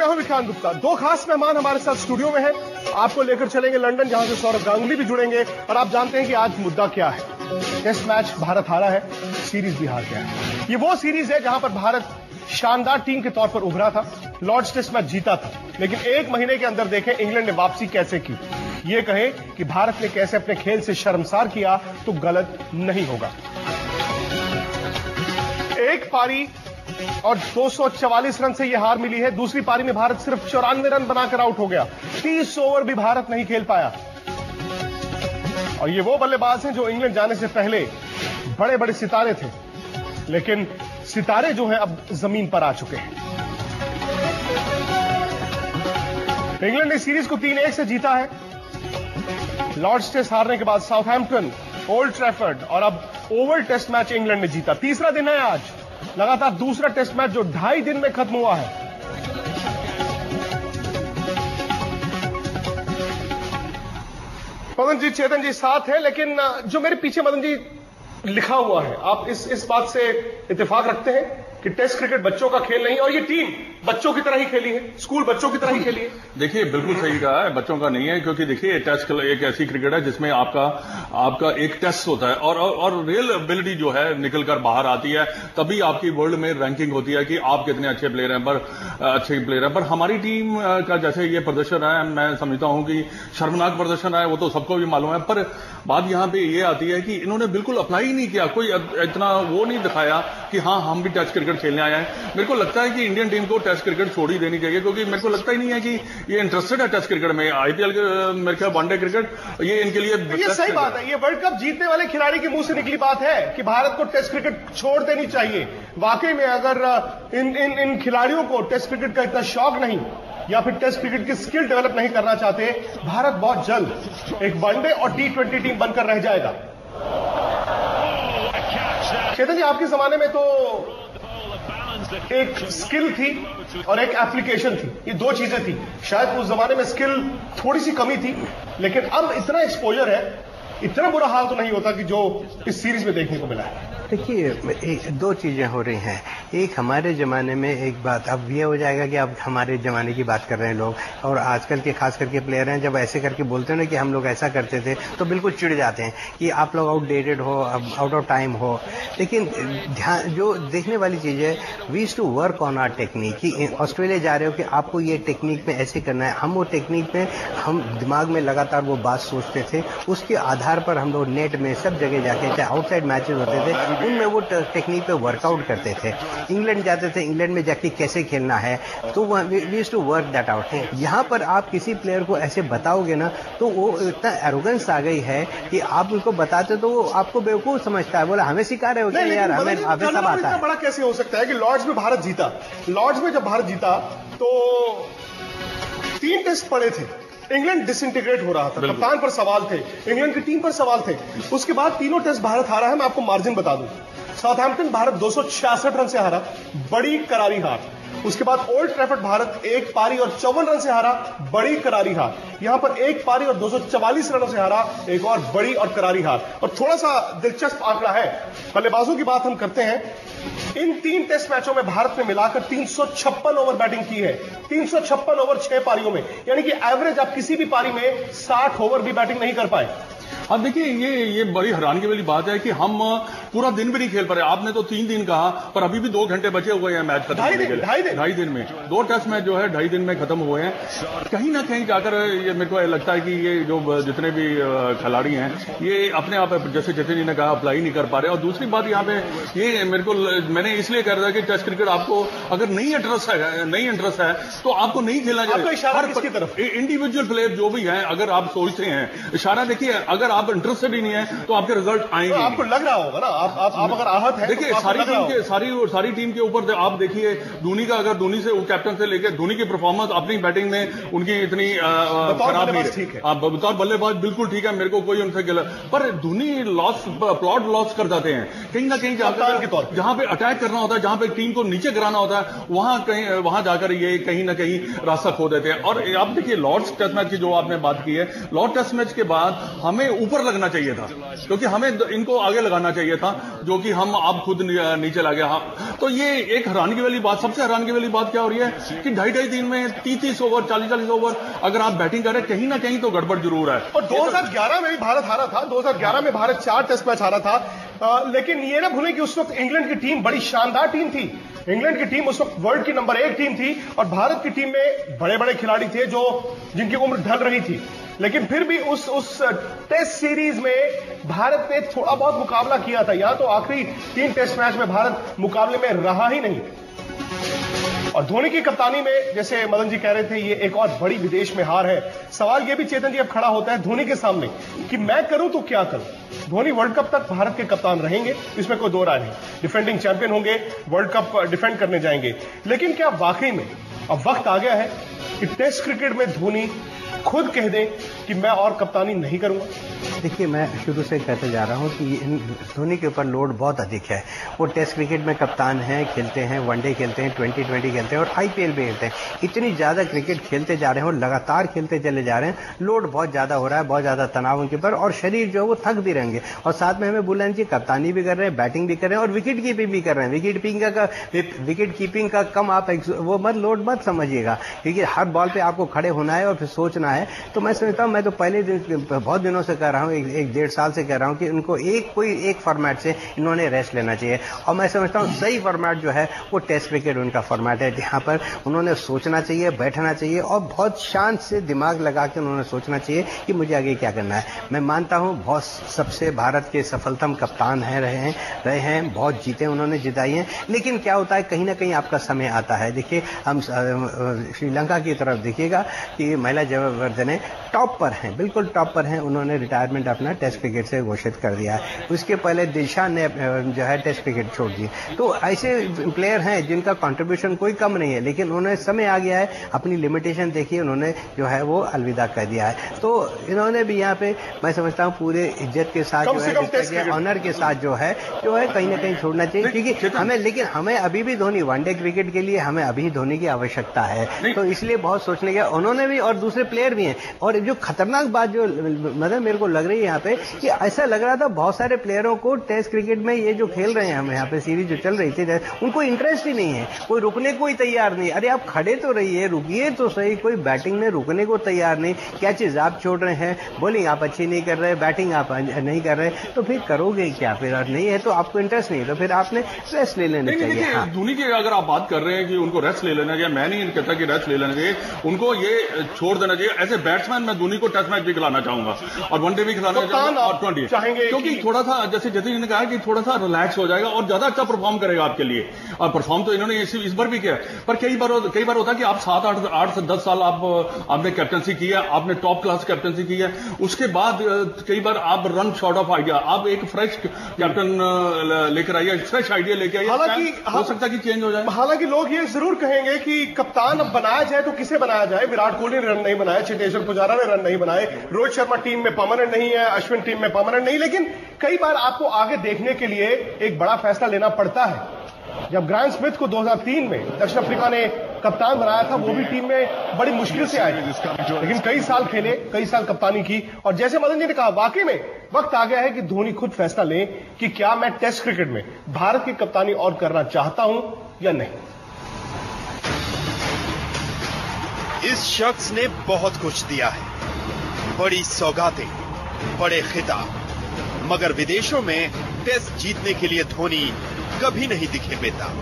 मैं हूं विक्रांत गुप्ता। दो खास मेहमान हमारे साथ स्टूडियो में हैं। आपको लेकर चलेंगे लंदन, जहां से सौरव गांगुली भी जुड़ेंगे। और आप जानते हैं कि आज मुद्दा क्या है। टेस्ट मैच भारत हारा है, सीरीज भी हार गया है। ये वो सीरीज है जहां पर भारत शानदार टीम के तौर पर उभरा था, लॉर्ड्स टेस्ट मैच जीता था, लेकिन एक महीने के अंदर देखें इंग्लैंड ने वापसी कैसे की। ये कहें कि भारत ने कैसे अपने खेल से शर्मसार किया तो गलत नहीं होगा। एक पारी और 244 रन से यह हार मिली है। दूसरी पारी में भारत सिर्फ 94 रन बनाकर आउट हो गया। 30 ओवर भी भारत नहीं खेल पाया। और ये वो बल्लेबाज हैं जो इंग्लैंड जाने से पहले बड़े बड़े सितारे थे, लेकिन सितारे जो हैं अब जमीन पर आ चुके हैं। इंग्लैंड ने सीरीज को 3-1 से जीता है। लॉर्ड्स टेस्ट हारने के बाद साउथहैम्पटन, ओल्ड ट्रैफर्ड और अब ओवल टेस्ट मैच इंग्लैंड ने जीता। तीसरा दिन है आज, लगातार दूसरा टेस्ट मैच जो 2.5 दिन में खत्म हुआ है। मदन जी, चेतन जी साथ है, लेकिन जो मेरे पीछे मदन जी लिखा हुआ है, आप इस बात से इत्तेफाक रखते हैं कि टेस्ट क्रिकेट बच्चों का खेल नहीं, और ये टीम बच्चों की तरह ही खेली है, स्कूल बच्चों की तरह ही खेली है? देखिए, बिल्कुल सही कहा है, बच्चों का नहीं है, क्योंकि देखिए टेस्ट एक ऐसी क्रिकेट है जिसमें आपका एक टेस्ट होता है और रियल एबिलिटी जो है निकल कर बाहर आती है, तभी आपकी वर्ल्ड में रैंकिंग होती है कि आप कितने अच्छे प्लेयर हैं। पर हमारी टीम का जैसे ये प्रदर्शन है, मैं समझता हूं कि शर्मनाक प्रदर्शन है, वो तो सबको भी मालूम है। पर बात यहां पे ये आती है कि इन्होंने बिल्कुल अप्लाई नहीं किया, कोई इतना वो नहीं दिखाया कि हाँ हम भी टेस्ट क्रिकेट खेलने आए हैं। मेरे को लगता है कि इंडियन टीम को टेस्ट क्रिकेट छोड़ ही देनी चाहिए, क्योंकि मेरे को लगता ही नहीं है कि ये इंटरेस्टेड है टेस्ट क्रिकेट में। आईपीएल मेरे ख्याल वनडे क्रिकेट ये इनके लिए ये सही बात है। ये वर्ल्ड कप जीतने वाले खिलाड़ी के मुंह से निकली बात है कि भारत को टेस्ट क्रिकेट छोड़ देनी चाहिए। वाकई में अगर इन खिलाड़ियों को टेस्ट क्रिकेट का इतना शौक नहीं या फिर टेस्ट क्रिकेट की स्किल डेवलप नहीं करना चाहते, भारत बहुत जल्द एक वनडे और T20 टीम बनकर रह जाएगा। चेतन जी, आपके जमाने में तो एक स्किल थी और एक एप्लीकेशन थी, ये दो चीजें थी। शायद उस जमाने में स्किल थोड़ी सी कमी थी, लेकिन अब इतना एक्सपोजर है, इतना बुरा हाल तो नहीं होता कि जो इस सीरीज में देखने को मिला है। देखिए, दो चीजें हो रही हैं। एक हमारे जमाने में एक बात, अब ये हो जाएगा कि अब हमारे जमाने की बात कर रहे हैं लोग, और आजकल के खास करके प्लेयर हैं, जब ऐसे करके बोलते हैं ना कि हम लोग ऐसा करते थे, तो बिल्कुल चिढ़ जाते हैं कि आप लोग आउटडेटेड हो, आउट ऑफ टाइम हो। लेकिन ध्यान जो देखने वाली चीज है, we used to work on our technique. कि ऑस्ट्रेलिया जा रहे हो कि आपको ये टेक्निक में ऐसे करना है, हम वो टेक्निक में हम दिमाग में लगातार वो बात सोचते थे, उसके आधार पर हम लोग नेट में सब जगह जाके, चाहे आउटसाइड मैचेस होते थे, उनमें वो टेक्निक पे वर्कआउट करते थे। इंग्लैंड जाते थे, इंग्लैंड में जाके कैसे खेलना है, तो we used to work that out. यहाँ पर आप किसी प्लेयर को ऐसे बताओगे ना, तो वो इतना एरोगेंस आ गई है कि आप उनको बताते तो वो आपको बेवकूफ समझता है, बोला हमें सिखा रहे हो क्या यार, हमें सब आता है। बड़ा कैसे हो सकता है कि लॉर्ड्स में भारत जीता? लॉर्ड्स में जब भारत जीता तो 3 टेस्ट पड़े थे, इंग्लैंड डिसइंटीग्रेट हो रहा था, कप्तान पर सवाल थे, इंग्लैंड की टीम पर सवाल थे। उसके बाद तीनों टेस्ट भारत हारा है। मैं आपको मार्जिन बता दूं, साउथहैम्पटन भारत 266 रन से हारा, बड़ी करारी हार। उसके बाद ओल्ड ट्रैफर्ड भारत 1 पारी और 54 रन से हारा, बड़ी करारी हार। यहां पर 1 पारी और 244 रनों से हारा, एक और बड़ी और करारी हार। और थोड़ा सा दिलचस्प आंकड़ा है, बल्लेबाजों की बात हम करते हैं, इन 3 टेस्ट मैचों में भारत ने मिलाकर 356 ओवर बैटिंग की है। 356 ओवर 6 पारियों में, यानी कि एवरेज आप किसी भी पारी में 60 ओवर भी बैटिंग नहीं कर पाए। अब देखिए, ये बड़ी हैरानगी वाली बात है कि हम पूरा दिन भी नहीं खेल पा रहे। आपने तो 3 दिन कहा, पर अभी भी 2 घंटे बचे हुए हैं मैच खत्म होने के लिए। 2.5 दिन में 2 टेस्ट मैच जो है 2.5 दिन में खत्म हुए हैं। कहीं ना कहीं जाकर ये मेरे को लगता है कि ये जो जितने भी खिलाड़ी हैं, ये अपने आप, जैसे जतिन जी ने कहा, अप्लाई नहीं कर पा रहे। और दूसरी बात यहाँ पे ये मैंने इसलिए कह रहा था कि टेस्ट क्रिकेट आपको अगर नहीं इंटरेस्ट है तो आपको नहीं खेलना चाहिए। इंडिविजुअल प्लेयर जो भी है, अगर आप सोचते हैं, इशारा देखिए, अगर आप इंटरेस्टेड ही नहीं है तो आपके रिजल्ट आएंगे। तो आपको लग रहा होगा ना, आप अगर आहत है, देखिए, सारी टीम के ऊपर आप देखिए, धोनी का, अगर धोनी से कैप्टन से लेकर धोनी की परफॉर्मेंस अपनी बैटिंग में उनकी इतनी खराब नहीं है। बतौर बल्लेबाज बिल्कुल ठीक है, मेरे को कोई उनसे गिला, पर धोनी प्लॉट लॉस कर जाते हैं कहीं ना कहीं जाकर, जहां पे अटैक करना होता है, जहां पे टीम को नीचे गिराना होता है, वहां जाकर ये कहीं ना कहीं रास्ता खो देते हैं। और आप देखिए, लॉर्ड्स टेस्ट मैच की जो आपने बात की है, लॉर्ड टेस्ट मैच के बाद हमें ऊपर लगना चाहिए था, क्योंकि हमें इनको आगे लगाना चाहिए था। देखा जो कि हम आप खुद नीचे ला गया। तो ये एक हैरानगी वाली बात, सबसे हैरानगी वाली बात क्या हो रही है कि 2.5 दिन में 30 ओवर 40 ओवर अगर आप बैटिंग कर रहे हैं, कहीं ना कहीं तो गड़बड़ जरूर है। और 2011 में भी भारत हारा था, 2011 में भारत 4 टेस्ट मैच हारा था, लेकिन ये ना भूलें कि उस वक्त इंग्लैंड की टीम बड़ी शानदार टीम थी। इंग्लैंड की टीम उस वक्त वर्ल्ड की नंबर 1 टीम थी और भारत की टीम में बड़े बड़े खिलाड़ी थे जो जिनकी उम्र ढल रही थी, लेकिन फिर भी उस टेस्ट सीरीज में भारत ने थोड़ा बहुत मुकाबला किया था। यहां तो आखिरी 3 टेस्ट मैच में भारत मुकाबले में रहा ही नहीं। और धोनी की कप्तानी में, जैसे मदन जी कह रहे थे, ये एक और बड़ी विदेश में हार है। सवाल ये भी चेतन जी अब खड़ा होता है धोनी के सामने कि मैं करूं तो क्या करूं। धोनी वर्ल्ड कप तक भारत के कप्तान रहेंगे, इसमें कोई दो राय नहीं। डिफेंडिंग चैंपियन होंगे, वर्ल्ड कप डिफेंड करने जाएंगे, लेकिन क्या वाकई में अब वक्त आ गया है कि टेस्ट क्रिकेट में धोनी खुद कह दें कि मैं और कप्तानी नहीं करूंगा? देखिए, मैं शुरू से कहते जा रहा हूं कि धोनी के ऊपर लोड बहुत अधिक है। वो टेस्ट क्रिकेट में कप्तान हैं, खेलते हैं, वनडे खेलते हैं, 2020 खेलते हैं और IPL भी खेलते हैं। इतनी ज्यादा क्रिकेट खेलते जा रहे हैं और लगातार खेलते चले जा रहे हैं, लोड बहुत ज्यादा हो रहा है, बहुत ज्यादा तनाव उनके ऊपर, और शरीर जो है वो थक भी रहेंगे। और साथ में हमें बुलान जी कप्तानी भी कर रहे हैं, बैटिंग भी कर रहे हैं और विकेट कीपिंग भी कर रहे हैं। विकेट कीपिंग का कम आप वो मत लोड मत समझिएगा, क्योंकि हर बॉल पे आपको खड़े होना है और फिर सोचना है। तो मैं समझता हूं, मैं तो पहले दिन बहुत दिनों से कह रहा हूं, एक 1.5 साल से कह रहा हूं कि उनको एक फॉर्मेट से इन्होंने रेस्ट लेना चाहिए। और मैं समझता हूं सही फॉर्मेट जो है वो टेस्ट क्रिकेट उनका फॉर्मेट है, जहां पर उन्होंने सोचना चाहिए, बैठना चाहिए और बहुत शांत से दिमाग लगा के उन्होंने सोचना चाहिए कि मुझे आगे क्या करना है। मैं मानता हूं बहुत सबसे भारत के सफलतम कप्तान रहे हैं, बहुत जीते उन्होंने जिताई हैं, लेकिन क्या होता है कहीं ना कहीं आपका समय आता है। देखिए, हम श्रीलंका की तरफ देखिएगा कि महिला जयवर्धने टॉप पर हैं, बिल्कुल टॉप पर हैं। उन्होंने रिटायरमेंट अपना टेस्ट क्रिकेट से घोषित कर दिया है। उसके पहले दिशा ने जो है टेस्ट क्रिकेट छोड़ दी। तो ऐसे प्लेयर हैं जिनका कंट्रीब्यूशन कोई कम नहीं है, लेकिन उन्हें समय आ गया है, अपनी लिमिटेशन देखिए, उन्होंने जो है वो अलविदा कर दिया है। तो इन्होंने भी यहाँ पे मैं समझता हूँ पूरे इज्जत के साथ जो है, ऑनर के साथ जो है कहीं ना कहीं छोड़ना चाहिए, क्योंकि लेकिन हमें अभी भी धोनी वनडे क्रिकेट के लिए हमें अभी धोनी की आवश्यकता है। तो इसलिए बहुत सोचने का उन्होंने भी, और दूसरे प्लेयर भी हैं। और जो खतरनाक बात जो मतलब मेरे को लग रही है यहाँ पे कि ऐसा लग रहा था बहुत सारे प्लेयरों को टेस्ट क्रिकेट में ये जो खेल रहे हैं, हम यहाँ पे सीरीज जो चल रही थी, उनको इंटरेस्ट ही नहीं है, कोई रुकने को ही तैयार नहीं। अरे आप खड़े तो रहिए, रुकिए तो सही, कोई बैटिंग में रुकने को तैयार नहीं। क्या चीज आप छोड़ रहे हैं, बॉलिंग आप अच्छी नहीं कर रहे, बैटिंग आप नहीं कर रहे, तो फिर करोगे क्या? फिर और नहीं है तो आपको इंटरेस्ट नहीं है, तो फिर आपने रेस्ट ले लेना चाहिए। हाँ। धोनी की अगर आप बात कर रहे हैं कि उनको रेस्ट ले लेना चाहिए, मैं नहीं कहता कि रेस्ट ले लेना चाहिए, उनको ये छोड़ देना चाहिए। एज ए बैट्समैन मैं धोनी को टेस्ट मैच भी खिलाना चाहूंगा और वनडे भी खिलाना चाहूंगा और 20 चाहेंगे, क्योंकि थोड़ा सा जैसे जतिन जी ने कहा कि थोड़ा सा रिलैक्स हो जाएगा और ज्यादा अच्छा परफॉर्म करेगा आपके लिए। और परफॉर्म तो इन्होंने इस बार भी किया, पर कई बार होता है कि आप 7-8 से 10 साल आपने कैप्टनसी की है, आपने टॉप क्लास कैप्टनसी की है, उसके बाद कई बार आप रन शॉर्ट ऑफ आइडिया, आप एक फ्रेश कैप्टन लेकर आइए, फ्रेश आइडिया लेकर आइए, हालांकि हो सकता है कि चेंज हो जाए। हालांकि लोग ये जरूर कहेंगे कि कप्तान अब बनाया जाए तो किसे बनाया जाए? विराट कोहली ने रन नहीं बनाए, चेतेश्वर पुजारा ने रन नहीं बनाए, रोहित शर्मा टीम में परमानेंट नहीं है, अश्विन टीम में परमानेंट नहीं, लेकिन कई बार आपको आगे देखने के लिए एक बड़ा फैसला लेना पड़ता है। जब ग्रांट स्मिथ को 2003 में दक्षिण अफ्रीका ने कप्तान बनाया था, वो भी टीम में बड़ी मुश्किल से आए, लेकिन कई साल खेले, कई साल कप्तानी की। और जैसे मदन जी ने कहा, वाकई में वक्त आ गया है कि धोनी खुद फैसला लें कि क्या मैं टेस्ट क्रिकेट में भारत की कप्तानी और करना चाहता हूं या नहीं। इस शख्स ने बहुत कुछ दिया है, बड़ी सौगातें, बड़े खिताब, मगर विदेशों में टेस्ट जीतने के लिए धोनी कभी नहीं दिखे बेताब।